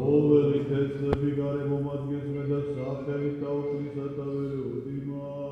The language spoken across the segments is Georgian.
Ოველი ქეცლები გარემო მათგეს მე და სახელი თავის ატაველი უდიმა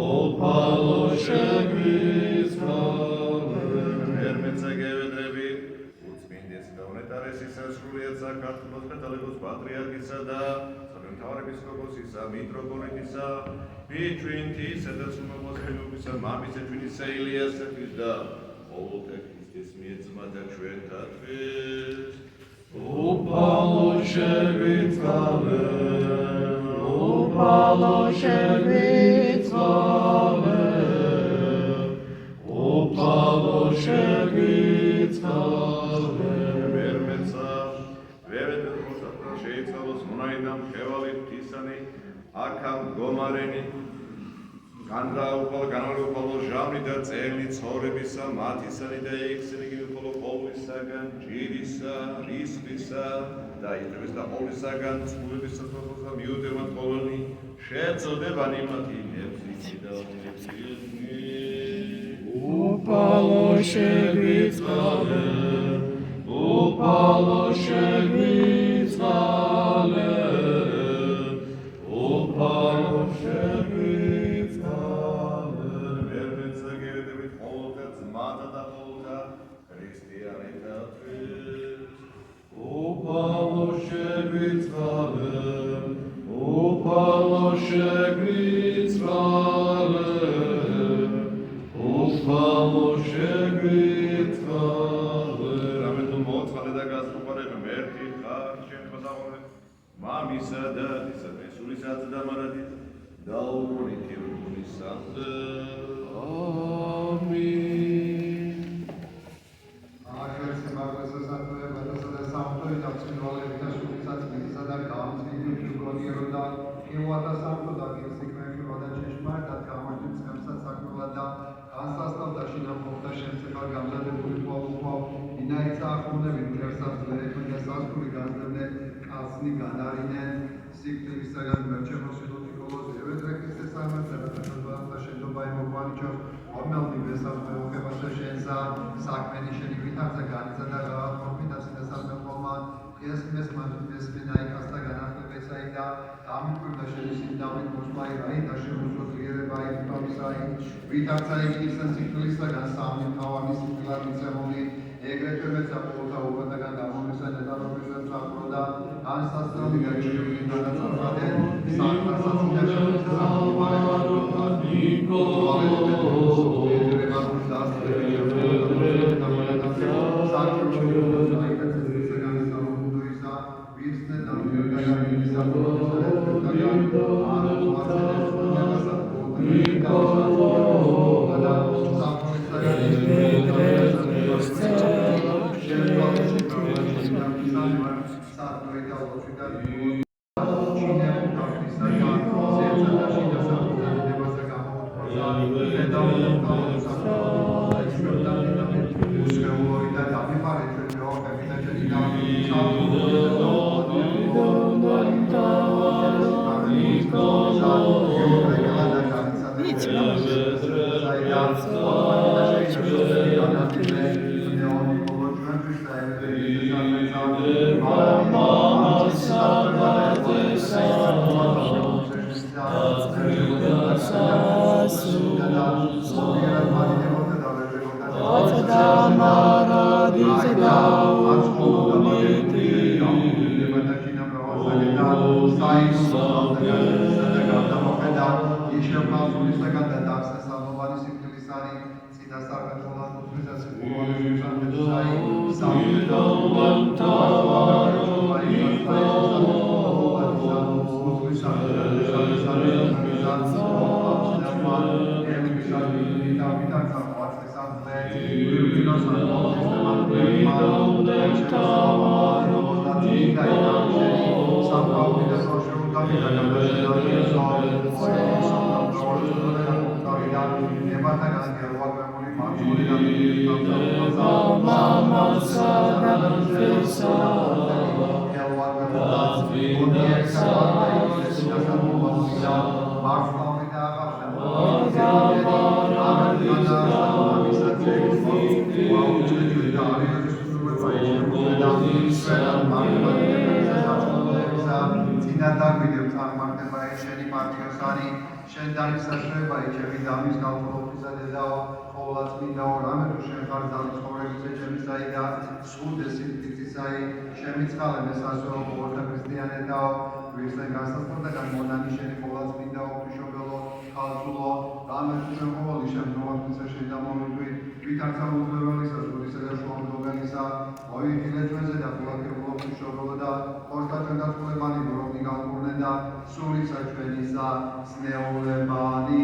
Upalo się პატრიარქისა და მთავარეპისკოპოსისა, მიტროპოლიტისა, მიჩვენთისა და სულმოწმეობისა, მამისა ჩვენისა ილიასების და ყოველთა ქრისტეს მიერ ძმათა ჩვენთათვის. Upalo shevitale, upalo shevitale, upalo shevitale. Vermetsa, veretet mosatra sheitsalos monaidam khevali tisani, akam gomareni. განაუყალო ჟამი და წელი ცხოვრებისა, მათისანი და ექსენი გიყოლო ყოვლისაგან, ჯირისა, რისხისა და იტყვის და ყოვლისაგან წყურებისა თვალსა მიუდებათ ყოველი შეწოდებანი მათი ნებსი და უნებსი. Upalo shevitale, upalo shevitale, upalo shevitale. Upalo shevitale, upalo shevitale, upalo shevitale. Rametul moțale da gazduqare merti khar chen bazagore. Mamisa da isame sulisat da maradi. Dauroni tirunisand. Amin. Aakhirse marvasa satve badasada samto idapsinvale vitashulisat milisada gamzvini shugoniroda evada samto da girsikmekhi vada cheshmar da gamajits kamsat sakmulada განსასწავდა შინაყოფთა შემწეფარ გამზადებული თვალუქვა ინაიცა ახუნდებით მკერსას ძლერებენ და საზღური განძლებდნენ კაცნი განარინენ სიკვდილისაგან მერჩემოსილოთი კოლოს ევედრეკის ესამეცება და შედბალთა შენდობა იმოგვარიჩოს ორმელნი ვესაზმეუხებასა შენსა საქმენი შენი ვითარცა განიცა და გავათმობიტასი და სამეყოლმა ესმენაი კასთა განახლებესაი და ამიკვირდა შენი სიმდავით მოსმაი რაი და შემოსოძლიერებაი თვისაი ვითარცა იქნისა სიკვდილისაგან სამი მთავარი სიკვდილად მიცემული ეგრეთვე მეცა ყოველთა უღადაგან გამომისა ნეტარობისას საფროდა განსასწრული გაჩვენებული დანაცავდნენ საქმასაც და ყოვლად წმინდა ორამე თუ შენ ხარ ძალის ცხოვრებისა ჩემისაი და სრულდესი ფიცისაი შემიწყალე მესასო ორთა ქრისტიანეთაო ვირსენ გასასწორდა განმონანი შენი ყოვლად წმინდა ოქრიშობელო ხალხულო რამე თუ შენ ყოველი შემდგომათისა შედამოვიდვი ვითარცა უძლებელისა ზღუდისა და შუამდგომელისა მოიდინე ჩვენზე და ფულაკებულო ოქრიშობელო და ხორთა ჩვენ დაწულებანი გუროვნი გამკურნე და სულისა ჩვენისა სნეულებანი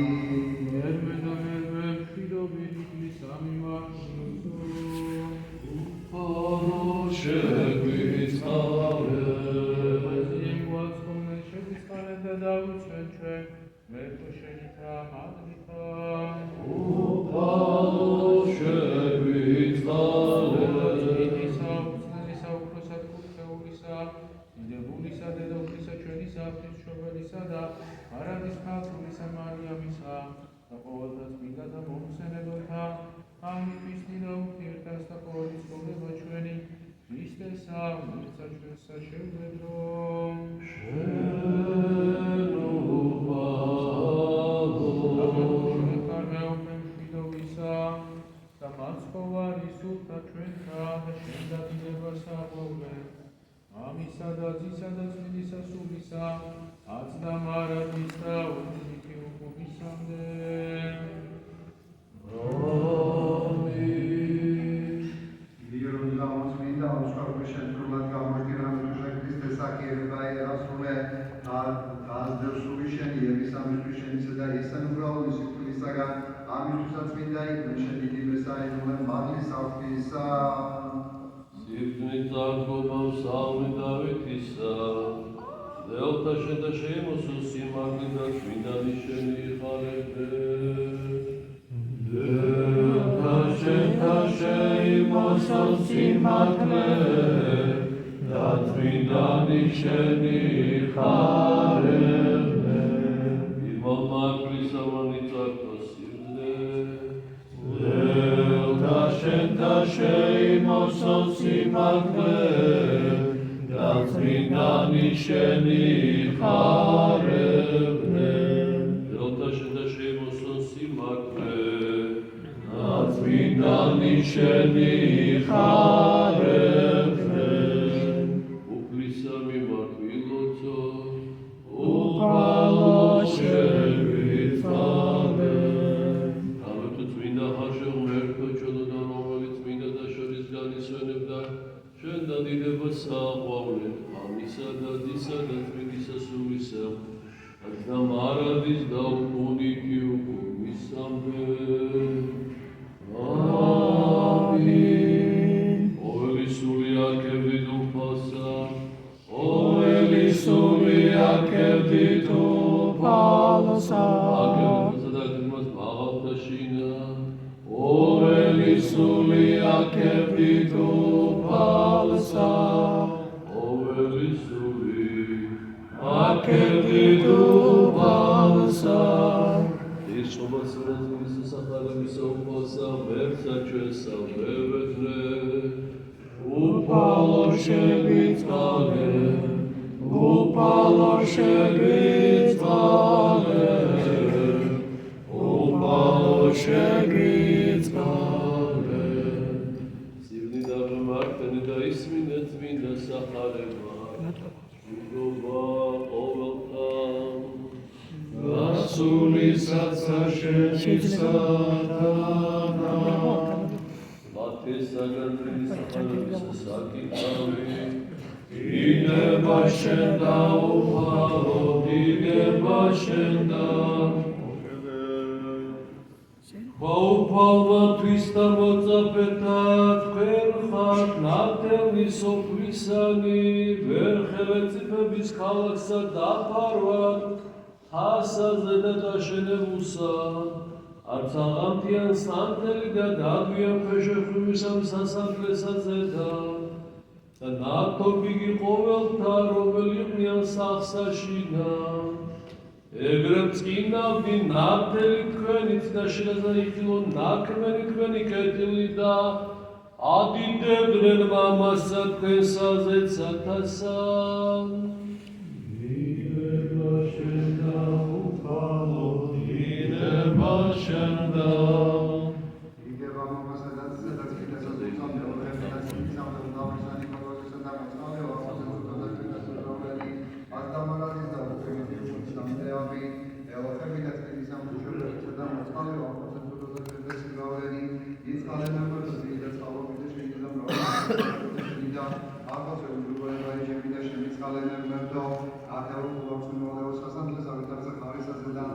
Merdo, Adeo, Lorsuno, Sasan, Savitas, Harisa, Zedan,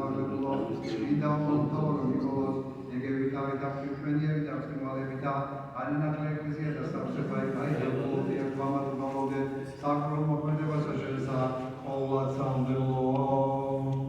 Ida, Montor, Nicolas, Egevita, Fifenia, Tapsimavita, Anna Ecclesia, the subsequent Bible, the Aquamat Nolode, Sacrum of Medevasa, all what sound the law.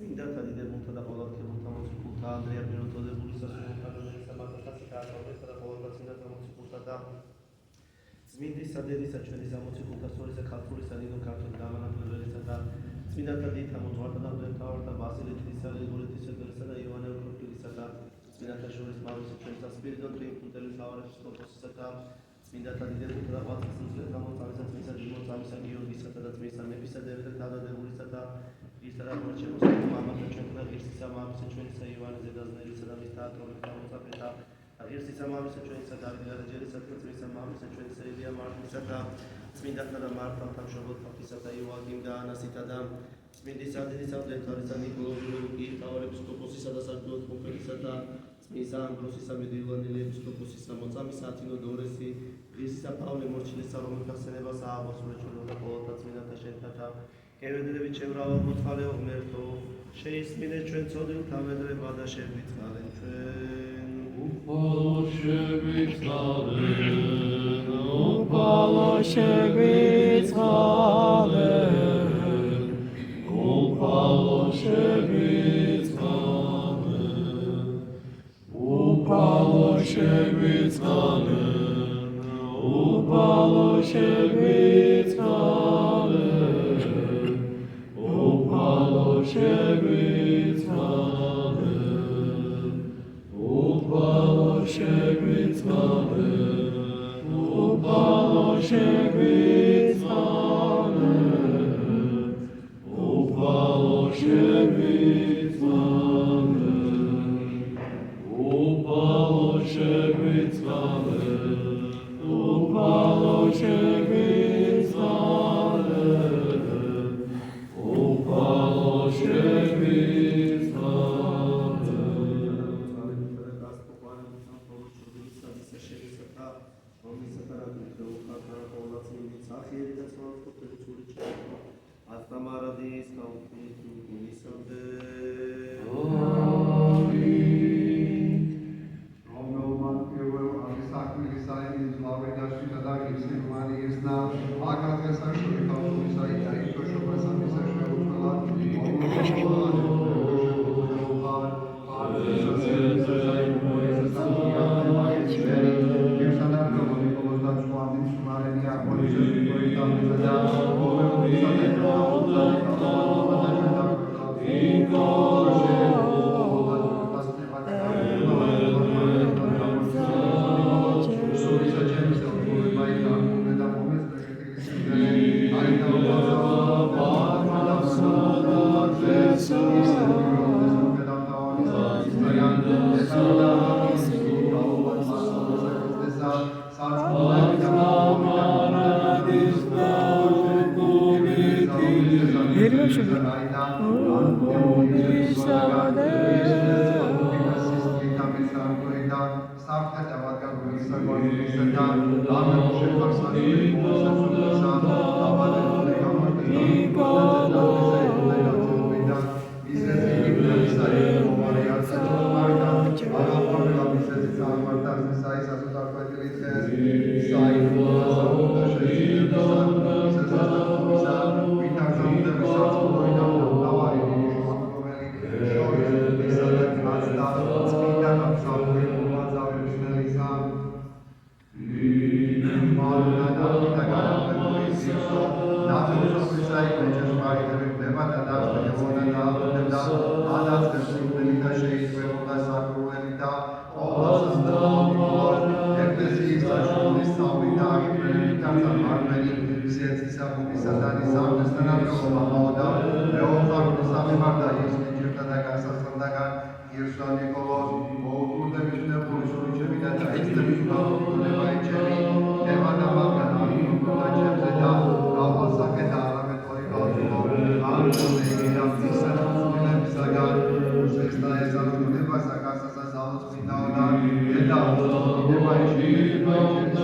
Sindata di debuta da Polo che montano su punta Andrea Minuto del Bulisa su Samarca Casicata, da Polo Sindata Musicutata. Smindi Saderi Sacerisa Musicuta Sorisa Calturi Sanino Carton Damana Purisata, Smidata di Tamuata da Tawarta Basile di Sale Boletice Versada Ioane Urupisata, Smidata Shoris Mavis Centa Spirito Dream Putel Tower Scoposata, Smidata di debuta da Pazza Suzetta Montalisa Smisa di Montalisa Giovisata da Smisa Nepisa Devetada de Burisata. Isara Marcelo Mama Chakra Irsa Mama Sequenza Ioane Zedas Nerisa Mitato Mutapeta Irsi Mama Sequenza David Jerisa Smisa Mama Sequenza Elia Martin Sata Smidata Marta Tamshavot Papisata Ioakim Dana Sitada Smidi Sadi Sadi Tarisa Nicolo Ki Tower Episcoposi Sada Sardo Conferisata Smisa Ambrosisa Medilani Episcoposi Samozami Satino Doresi Irsa Paolo Morcili Salome Caseneva Sava Surecholo da Pota Smidata Shentata Evedrevi Chevrava Mutfale Omerto, Sheismine Chuen Sodil Tavedre Vada Shevit Valen Chuen. Upalo Shevit Valen, Upalo Shevit Valen, Upalo Shevit Valen, Upalo Shevit Valen, Upalo Shevit Valen. Upalo Shevit Valen, Upalo Shevit Valen, Upalo Shevit Valen, Upalo Shevit Valen, Upalo Shevit Valen, Upalo Shevit Valen. Upalo Shevit Ecclesia, Iețisa Bubisa Dani Saune Stănătă Mamaoda, Leofarul Samemarda, este Cirta de Casa Sandaga, Irsa Nicolos, Ocul de Vișne Burisului Cemidata, este Vișnul de Vaiceli, Nevada Magana, Nucula Cemzeda, Calva Sacheta, Arametori Calciulo, Arcul de Ghida, Fisa, Spune Misaga, Sesta Ezanu de Vasa Casa Sazală, Spinaoda, Eda, de Vaiceli, Vaiceli,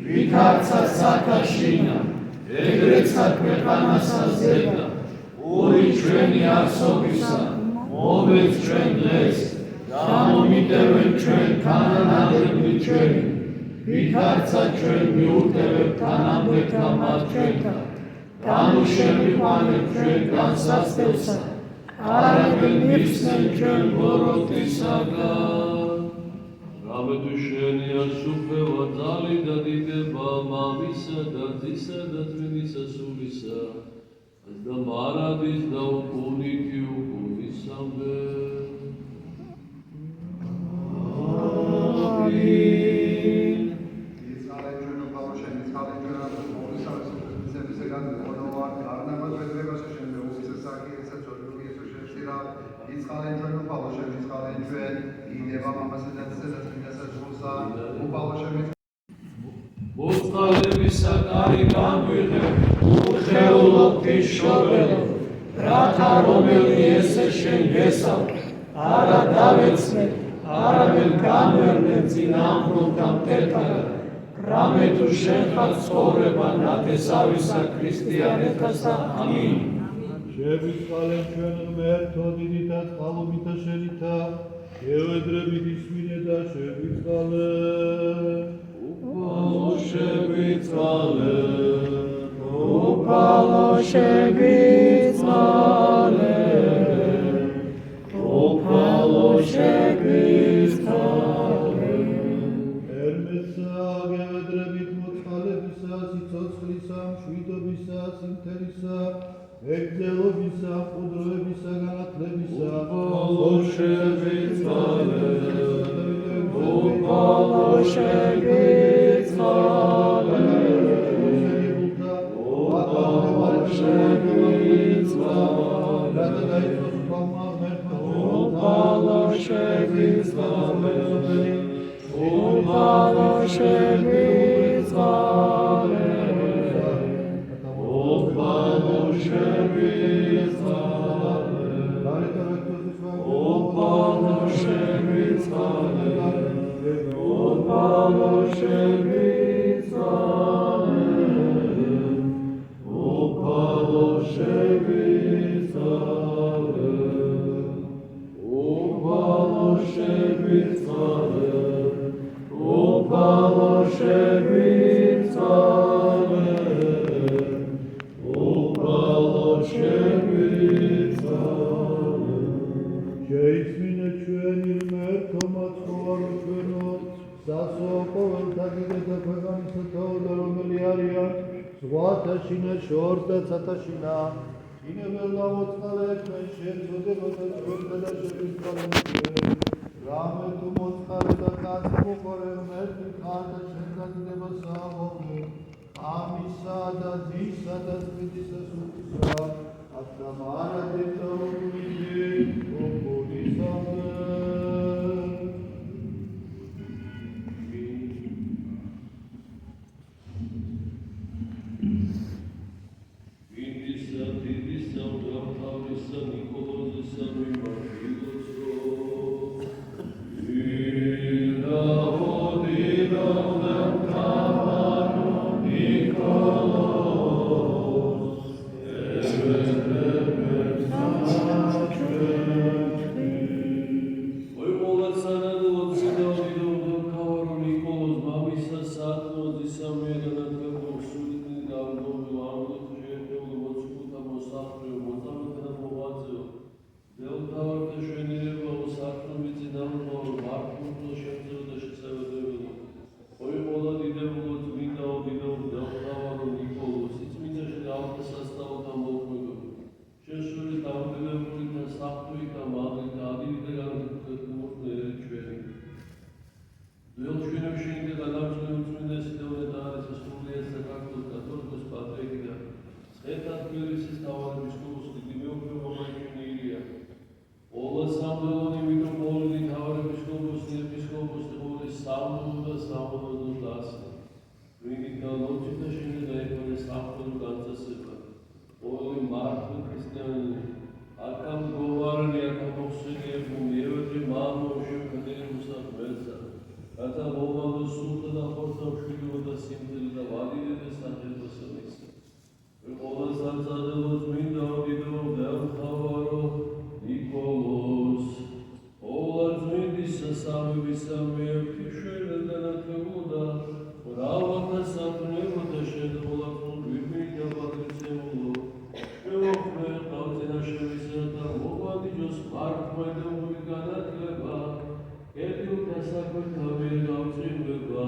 Ვითარცა საქმე ქვეყანასა ზედა, ორი ჩვენი არსობისა, მოვეთ ჩვენ დღეს, გამომიტევეთ ჩვენ თანანადრები ჩვენი, ვითარცა ჩვენ მიუტევებთ თანამდებთა მათ ჩვენთან, განუშევიყვანეთ ჩვენ განსაცდელსა, არამედ მიხსნით ჩვენ ბოროტისაგან. რამე თუ შენია სუფევა ძალი და დიდება მამისა და ძისა და წმინდისა სულისა, და მარადის და უკუნითი უკუნისამდე. ამინ. იწყალეთ ჩვენ უპალოშენ, იწყალეთ ჩვენ მოვისალოს ზებისაგან მონოვარ გარნაბად ვედრებასა შენ მეუხისე საკიესა წოდრული იესო შეშტირა იწყალეთ ჩვენ უპალოშენ, იწყალეთ ჩვენ იდება მამასა და ძისა და წმინდისა სულსა უპალოშენ მოწყალებისა კარი გამვიღებ, უხეულობ შობელო, რათა რომელი ესე შენ გესავ, არა დავეცნებ, არამედ განვერნებ წინამძღოლთა მტერთან, რამე თუ შენ ხარ ცხოვრება ნათესავისა ქრისტიანეთასა. ამინ. შევიწყალეთ ჩვენ ღმერთო დიდითა წყალობითა შენითა, შევედრებით ისმინე და შევიწყალეთ. უფალო შევიწყალეთ, უფალო შევიწყალეთ, უფალო შევიწყალეთ. ερμესა გევედრებით მოწყალებისა, სიცოცხლისა, მშვიდობისა, სიმთერისა, მეგზელობისა, მყუდროებისა, განათლებისა, უფალო შევიწყალეთ, უფალო შევიწყალეთ, უფალო შევიწყალეთ, უფალო შევიწყალეთ, უფალო შევიწყალეთ, უფალო შევიწყალეთ, უფალო შევიწყალეთ, უფალო შევიწყალეთ, უფალო შევიწყალეთ, უფალო შევიწყალეთ, უფალო შევიწყალეთ. შეისმინე ჩვენი ღმერთო მაცხოვარო ჩვენო, სასო ყოველთა კიდე და ქვეყანისა თაოდა რომელი არიან, ზღვათა შინა შორს და ცათაშინა, შინებელ გამოწყალეთ ჩვენ შეწოდებოდა ჩვენთა და შევიწყალეთ ჩვენ. რამე თუ მოწყალე და გაწმოყარე ღმერთი ხარ და შენთან დება სააღობლო, ამისა და ძისა და წმინდისა სულისა, ათდა მარადის და უკუნითი უკუნისამდე. ინდისა დიდისა მთავრისა ნიკოლოზისა მიმართილოსო, ირდა ოდიდა მთავარო ნიკოლოზ, ევენებეთ მართლმადიდებლური განათლება, ერთიულთა საქმეთა მიერ გამჭირდება,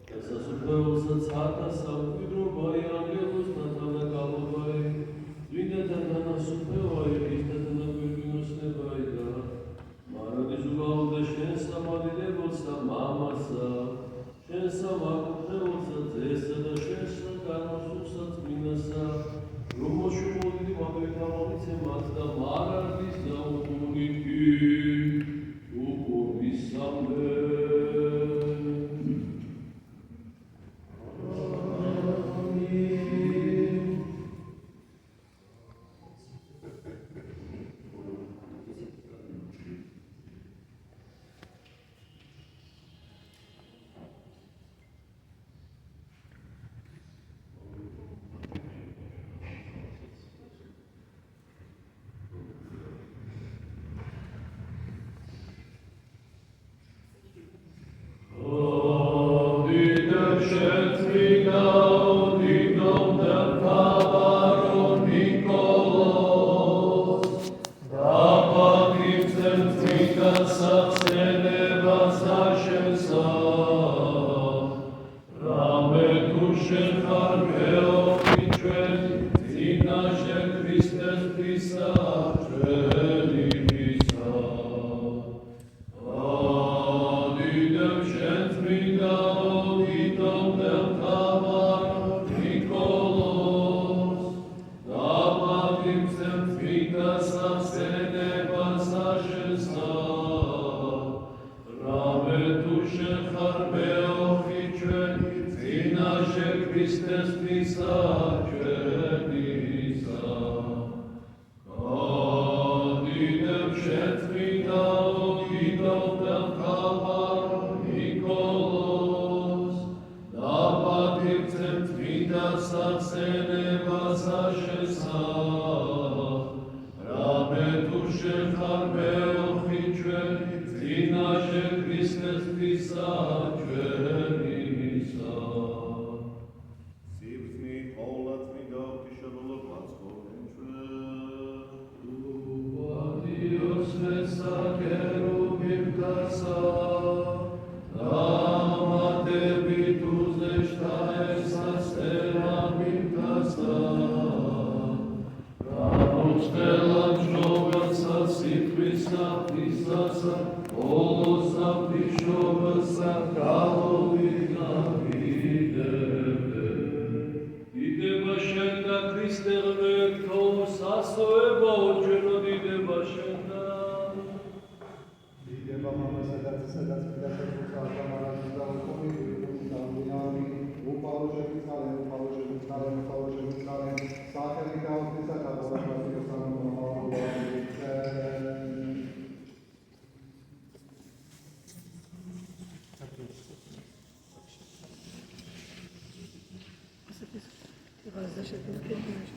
და სასუფეველსაც ართა სამკვიდროა ანგელოზთა თანაგალობაი, წმინდათა თანასუფევაი, ქრისტეთა დაგვირგვინოსნებაი და მარადის უგალო შენ სამადიდებელსა მამასა, შენ სამაკუთრებელსა ძესა და შენ განმოსულსა წმინდასა, რომ მოშუმოდი მადრეთა მომიცემაც და მარადის და უკუნიკი უკუნისამდე.